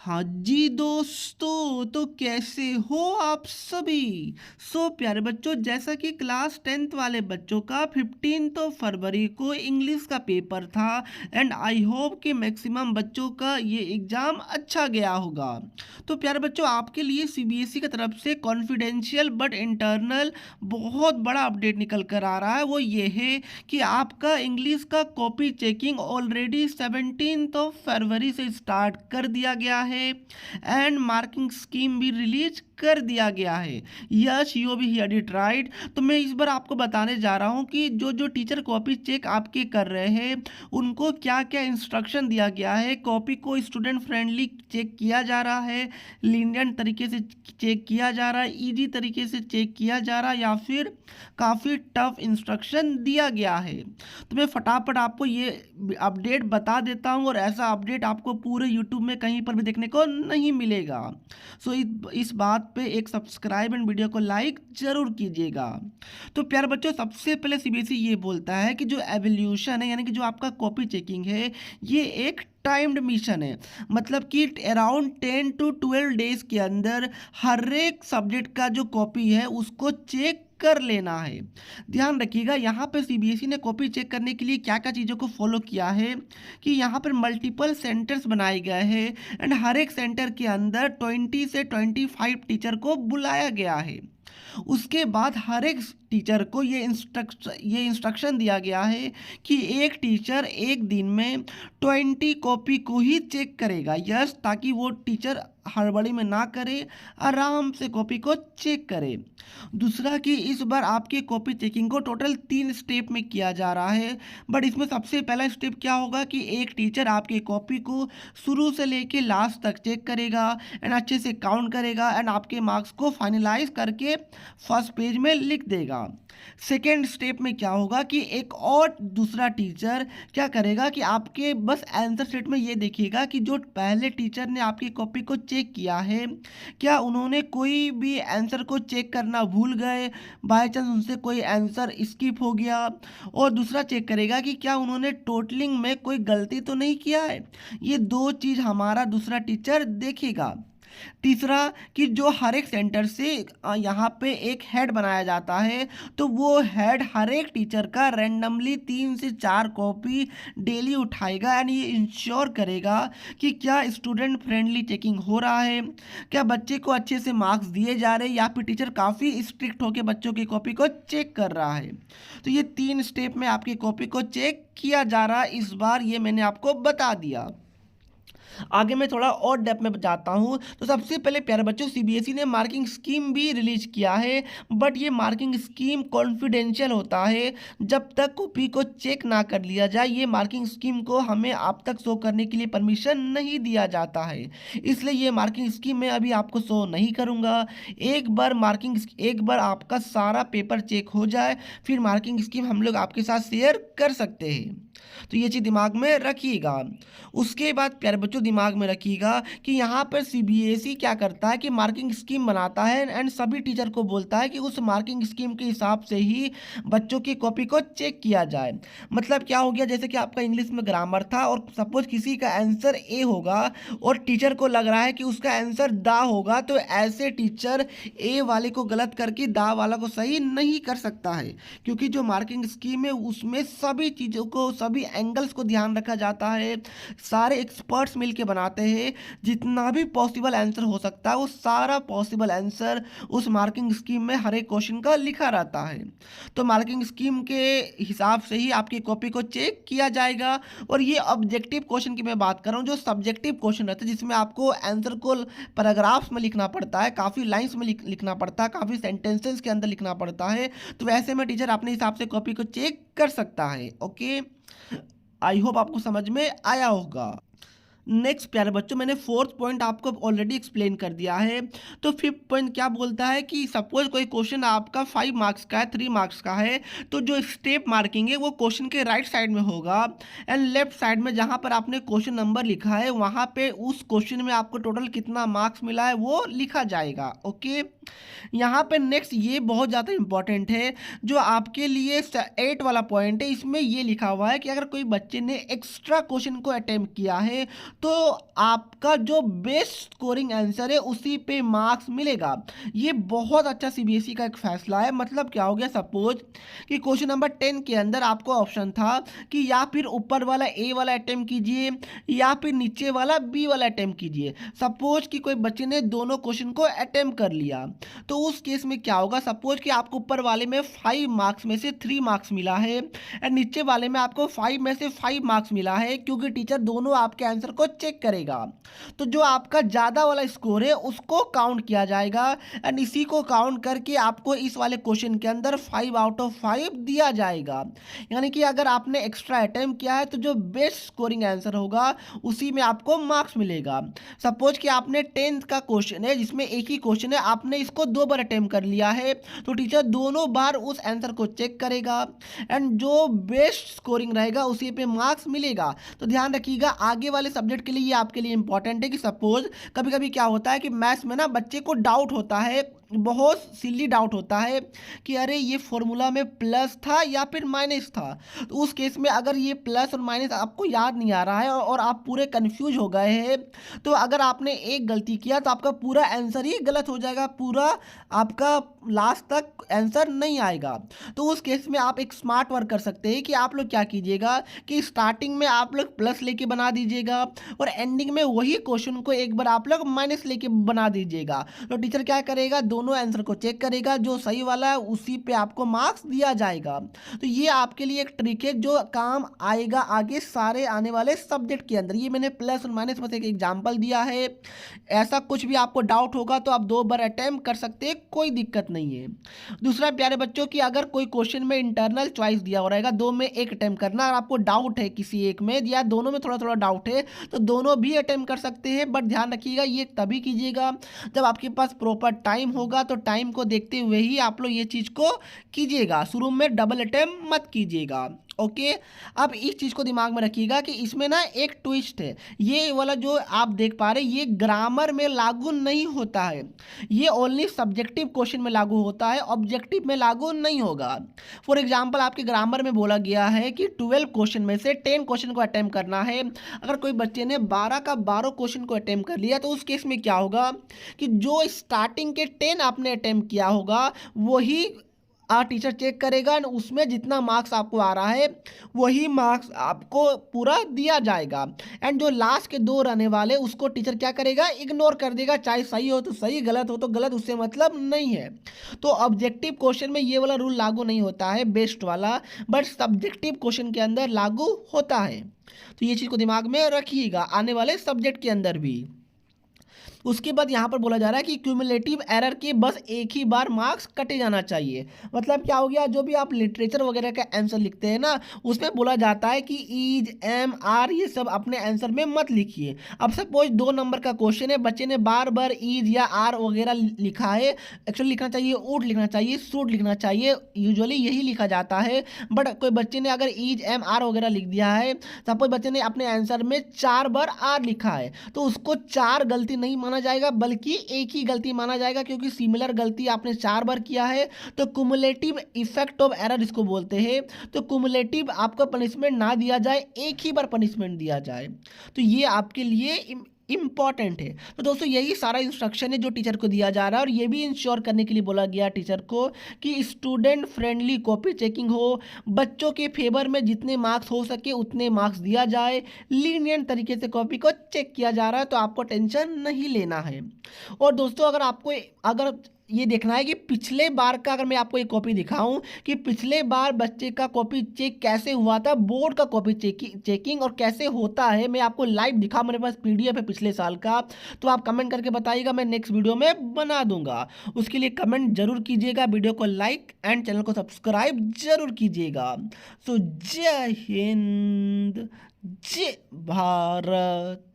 हाँ जी दोस्तों, तो कैसे हो आप सभी। प्यारे बच्चों, जैसा कि क्लास 10th वाले बच्चों का 15 फरवरी को इंग्लिश का पेपर था एंड आई होप कि मैक्सिमम बच्चों का ये एग्ज़ाम अच्छा गया होगा। तो प्यारे बच्चों, आपके लिए सीबीएसई की तरफ से कॉन्फिडेंशियल बट इंटरनल बहुत बड़ा अपडेट निकल कर आ रहा है। वो ये है कि आपका इंग्लिश का कॉपी चेकिंग ऑलरेडी 17 फरवरी से स्टार्ट कर दिया गया है एंड मार्किंग स्कीम भी रिलीज कर दिया गया है। यस, यू भी हियर इट राइट। तो मैं इस बार आपको बताने जा रहा हूँ कि जो जो टीचर कॉपी चेक आपके कर रहे हैं उनको क्या क्या इंस्ट्रक्शन दिया गया है। कॉपी को स्टूडेंट फ्रेंडली चेक किया जा रहा है, लीनियंट तरीके से चेक किया जा रहा है, इजी तरीके से चेक किया जा रहा है, या फिर काफ़ी टफ इंस्ट्रक्शन दिया गया है। तो मैं फटाफट आपको ये अपडेट बता देता हूँ और ऐसा अपडेट आपको पूरे यूट्यूब में कहीं पर भी देखने को नहीं मिलेगा। इस बात पे एक सब्सक्राइब एंड वीडियो को लाइक जरूर कीजिएगा। तो प्यारे बच्चों, सबसे पहले सीबीएसई ये बोलता है कि जो एवोल्यूशन है, यानी कि जो आपका कॉपी चेकिंग है, ये एक टाइम्ड मिशन है। मतलब कि अराउंड 10 to 12 डेज के अंदर हर एक सब्जेक्ट का जो कॉपी है उसको चेक कर लेना है। ध्यान रखिएगा, यहाँ पे सीबीएसई ने कॉपी चेक करने के लिए क्या क्या चीज़ों को फॉलो किया है कि यहाँ पर मल्टीपल सेंटर्स बनाए गए हैं एंड हर एक सेंटर के अंदर 20 से 25 टीचर को बुलाया गया है। उसके बाद हर एक टीचर को ये इंस्ट्रक्शन दिया गया है कि एक टीचर एक दिन में 20 कॉपी को ही चेक करेगा। यस, ताकि वो टीचर हड़बड़ी में ना करे, आराम से कॉपी को चेक करे। दूसरा कि इस बार आपके कॉपी चेकिंग को टोटल 3 स्टेप में किया जा रहा है। बट इसमें सबसे पहला स्टेप क्या होगा कि एक टीचर आपकी कॉपी को शुरू से लेके लास्ट तक चेक करेगा एंड अच्छे से काउंट करेगा एंड आपके मार्क्स को फाइनलाइज करके फर्स्ट पेज में लिख देगा। सेकेंड स्टेप में क्या होगा कि एक और दूसरा टीचर क्या करेगा कि आपके बस आंसर शीट में ये देखिएगा कि जो पहले टीचर ने आपकी कॉपी को चेक किया है, क्या उन्होंने कोई भी आंसर को चेक करना भूल गए, बाय चांस उनसे कोई आंसर स्किप हो गया। और दूसरा चेक करेगा कि क्या उन्होंने टोटलिंग में कोई गलती तो नहीं किया है। ये दो चीज़ हमारा दूसरा टीचर देखेगा। तीसरा कि जो हर एक सेंटर से यहाँ पे एक हेड बनाया जाता है, तो वो हेड हर एक टीचर का रैंडमली 3 से 4 कॉपी डेली उठाएगा एंड ये इंश्योर करेगा कि क्या स्टूडेंट फ्रेंडली चेकिंग हो रहा है, क्या बच्चे को अच्छे से मार्क्स दिए जा रहे हैं, या फिर टीचर काफ़ी स्ट्रिक्ट होकर बच्चों की कॉपी को चेक कर रहा है। तो ये 3 स्टेप में आपकी कॉपी को चेक किया जा रहा है। इस बार ये मैंने आपको बता दिया। आगे मैं थोड़ा और डेप्थ में जाता हूँ। तो सबसे पहले प्यारे बच्चों, सीबीएसई ने मार्किंग स्कीम भी रिलीज किया है, बट ये मार्किंग स्कीम कॉन्फिडेंशियल होता है। जब तक कॉपी को चेक ना कर लिया जाए, ये मार्किंग स्कीम को हमें आप तक शो करने के लिए परमिशन नहीं दिया जाता है। इसलिए ये मार्किंग स्कीम मैं अभी आपको शो नहीं करूँगा। एक बार आपका सारा पेपर चेक हो जाए, फिर मार्किंग स्कीम हम लोग आपके साथ शेयर कर सकते हैं। तो ये चीज़ दिमाग में रखिएगा। उसके बाद प्यारे बच्चों, दिमाग में रखिएगा कि यहाँ पर सीबीएसई क्या करता है कि मार्किंग स्कीम बनाता है एंड सभी टीचर को बोलता है कि उस मार्किंग स्कीम के हिसाब से ही बच्चों की कॉपी को चेक किया जाए। मतलब क्या हो गया, जैसे कि आपका इंग्लिश में ग्रामर था और सपोज किसी का आंसर ए होगा और टीचर को लग रहा है कि उसका आंसर दा होगा, तो ऐसे टीचर ए वाले को गलत करके दा वाला को सही नहीं कर सकता है, क्योंकि जो मार्किंग स्कीम है उसमें सभी चीज़ों को, सभी एंगल्स को ध्यान रखा जाता है। सारे एक्सपर्ट्स मिलके बनाते हैं। जितना भी पॉसिबल आंसर हो सकता है वो सारा पॉसिबल आंसर उस मार्किंग स्कीम में हर एक क्वेश्चन का लिखा रहता है। तो मार्किंग स्कीम के हिसाब से ही आपकी कॉपी को चेक किया जाएगा। और ये ऑब्जेक्टिव क्वेश्चन की मैं बात कर रहा हूँ, जो सब्जेक्टिव क्वेश्चन रहते हैं जिसमें आपको आंसर को पैराग्राफ्स में लिखना पड़ता है, काफ़ी लाइन्स में लिखना पड़ता है, काफ़ी सेंटेंसेस के अंदर लिखना पड़ता है। तो वैसे में टीचर अपने हिसाब से कॉपी को चेक कर सकता है। ओके, आई होप आपको समझ में आया होगा। नेक्स्ट प्यारे बच्चों, मैंने फोर्थ पॉइंट आपको ऑलरेडी एक्सप्लेन कर दिया है। तो फिफ्थ पॉइंट क्या बोलता है कि सपोज कोई क्वेश्चन आपका 5 मार्क्स का है, 3 मार्क्स का है, तो जो स्टेप मार्किंग है वो क्वेश्चन के राइट साइड में होगा एंड लेफ्ट साइड में जहां पर आपने क्वेश्चन नंबर लिखा है वहां पे उस क्वेश्चन में आपको टोटल कितना मार्क्स मिला है वो लिखा जाएगा। ओके, यहाँ पे नेक्स्ट ये बहुत ज़्यादा इंपॉर्टेंट है, जो आपके लिए 8 वाला पॉइंट है। इसमें ये लिखा हुआ है कि अगर कोई बच्चे ने एक्स्ट्रा क्वेश्चन को अटेम्प्ट किया है तो आपका जो बेस्ट स्कोरिंग आंसर है उसी पे मार्क्स मिलेगा। ये बहुत अच्छा सीबीएसई का एक फैसला है। मतलब क्या हो गया, सपोज कि क्वेश्चन नंबर 10 के अंदर आपको ऑप्शन था कि या फिर ऊपर वाला ए वाला अटेम्प्ट कीजिए या फिर नीचे वाला बी वाला अटेम्प्ट कीजिए। सपोज कि कोई बच्चे ने दोनों क्वेश्चन को अटेम्प्ट कर लिया, तो उस केस में क्या होगा, सपोज कि आपको ऊपर वाले में 5 मार्क्स में से 3 मार्क्स मिला है एंड नीचे वाले में आपको 5 में से 5 मार्क्स मिला है, क्योंकि टीचर दोनों आपके आंसर को चेक करेगा। तो जो आपका ज़्यादा वाला स्कोर है उसको काउंट किया जाएगा एंड इसी को काउंट करके आपको इस वाले क्वेश्चन के अंदर 5 आउट ऑफ 5 दिया जाएगा। यानी कि अगर आपने एक्स्ट्रा अटेम्प्ट किया है तो जो बेस्ट स्कोरिंग आंसर होगा उसी में आपको मार्क्स मिलेगा। सपोज कि आपने 10th का क्वेश्चन है जिसमें एक ही क्वेश्चन है, आपने इसको 2 बार अटेम्प्ट कर लिया है, तो टीचर दोनों बार उस आंसर को चेक करेगा एंड जो बेस्ट स्कोरिंग रहेगा उसी पे मार्क्स मिलेगा। तो ध्यान रखिएगा, आगे वाले सब्जेक्ट के लिए ये आपके लिए इंपॉर्टेंट है कि सपोज कभी कभी क्या होता है कि मैथ्स में ना बच्चे को डाउट होता है, बहुत सिली डाउट होता है कि अरे ये फॉर्मूला में प्लस था या फिर माइनस था। तो उस केस में अगर ये प्लस और माइनस आपको याद नहीं आ रहा है और आप पूरे कंफ्यूज हो गए हैं, तो अगर आपने एक गलती किया तो आपका पूरा आंसर ही गलत हो जाएगा, पूरा आपका लास्ट तक आंसर नहीं आएगा। तो उस केस में आप एक स्मार्ट वर्क कर सकते हैं कि आप लोग क्या कीजिएगा कि स्टार्टिंग में आप लोग प्लस लेके बना दीजिएगा और एंडिंग में वही क्वेश्चन को एक बार आप लोग माइनस लेके बना दीजिएगा। तो टीचर क्या करेगा, दोनों आंसर को चेक करेगा, जो सही वाला है उसी पे आपको मार्क्स दिया जाएगा। तो ये आपके लिए एक ट्रिक है जो काम आएगा आगे सारे आने वाले सब्जेक्ट के अंदर। ये मैंने प्लस और माइनस में से एक एग्जांपल दिया है। ऐसा कुछ भी आपको डाउट होगा तो आप 2 बार अटेम्प्ट कर सकते हैं, कोई दिक्कत नहीं है। दूसरा प्यारे बच्चों की अगर कोई क्वेश्चन में इंटरनल चॉइस दिया हो रहेगा, 2 में एक अटेम्प्ट करना, और आपको डाउट है किसी एक में या दोनों में थोड़ा थोड़ा डाउट है तो दोनों भी अटेम्प्ट कर सकते हैं। बट ध्यान रखिएगा ये तभी कीजिएगा जब आपके पास प्रॉपर टाइम होगा, तो टाइम को देखते हुए ही आप लोग ये चीज़ को कीजिएगा। शुरू में डबल अटेम्प्ट मत कीजिएगा। ओके, अब इस चीज़ को दिमाग में रखिएगा कि इसमें ना एक ट्विस्ट है। ये वाला जो आप देख पा रहे हैं ये ग्रामर में लागू नहीं होता है, ये ओनली सब्जेक्टिव क्वेश्चन में लागू होता है, ऑब्जेक्टिव में लागू नहीं होगा। फॉर एग्जांपल आपके ग्रामर में बोला गया है कि 12 क्वेश्चन में से 10 क्वेश्चन को अटेम्प्ट करना है। अगर कोई बच्चे ने 12 का 12 क्वेश्चन को अटेम्प्ट कर लिया तो उस केस में क्या होगा कि जो स्टार्टिंग के 10 आपने अटेम्प्ट किया होगा वही टीचर चेक करेगा और उसमें जितना मार्क्स आपको आ रहा है वही मार्क्स आपको पूरा दिया जाएगा। एंड जो लास्ट के 2 रहने वाले उसको टीचर क्या करेगा, इग्नोर कर देगा, चाहे सही हो तो सही, गलत हो तो गलत, उससे मतलब नहीं है। तो ऑब्जेक्टिव क्वेश्चन में ये वाला रूल लागू नहीं होता है बेस्ट वाला, बट सब्जेक्टिव क्वेश्चन के अंदर लागू होता है। तो ये चीज़ को दिमाग में रखिएगा आने वाले सब्जेक्ट के अंदर भी। उसके बाद यहाँ पर बोला जा रहा है कि क्यूमुलेटिव एरर के बस एक ही बार मार्क्स कटे जाना चाहिए। मतलब क्या हो गया, जो भी आप लिटरेचर वगैरह का आंसर लिखते हैं ना उसमें बोला जाता है कि ईज एम आर ये सब अपने आंसर में मत लिखिए। अब सपोज 2 नंबर का क्वेश्चन है, बच्चे ने बार बार ईज या आर वगैरह लिखा है, एक्चुअली लिखना चाहिए ऊट लिखना चाहिए, सूट लिखना चाहिए, यूजुअली यही लिखा जाता है। बट कोई बच्चे ने अगर ईज एम आर वगैरह लिख दिया है, सपोज बच्चे ने अपने आंसर में 4 बार आर लिखा है, तो उसको 4 गलती नहीं माना जाएगा बल्कि एक ही गलती माना जाएगा, क्योंकि सिमिलर गलती आपने 4 बार किया है। तो कुमुलेटिव इफेक्ट ऑफ एरर इसको बोलते हैं। तो कुमुलेटिव आपको पनिशमेंट ना दिया जाए, एक ही बार पनिशमेंट दिया जाए। तो ये आपके लिए इम्पॉर्टेंट है। तो दोस्तों यही सारा इंस्ट्रक्शन है जो टीचर को दिया जा रहा है, और ये भी इंश्योर करने के लिए बोला गया टीचर को कि स्टूडेंट फ्रेंडली कॉपी चेकिंग हो, बच्चों के फेवर में जितने मार्क्स हो सके उतने मार्क्स दिया जाए, लीनियंट तरीके से कॉपी को चेक किया जा रहा है, तो आपको टेंशन नहीं लेना है। और दोस्तों अगर ये देखना है कि पिछले बार का, अगर मैं आपको एक कॉपी दिखाऊं कि पिछले बार बच्चे का कॉपी चेक कैसे हुआ था, बोर्ड का कॉपी चेकिंग और कैसे होता है, मैं आपको लाइव दिखा, मेरे पास पीडीएफ है पिछले साल का, तो आप कमेंट करके बताइएगा, मैं नेक्स्ट वीडियो में बना दूंगा। उसके लिए कमेंट जरूर कीजिएगा, वीडियो को लाइक एंड चैनल को सब्सक्राइब जरूर कीजिएगा। सो जय हिंद, जय भारत।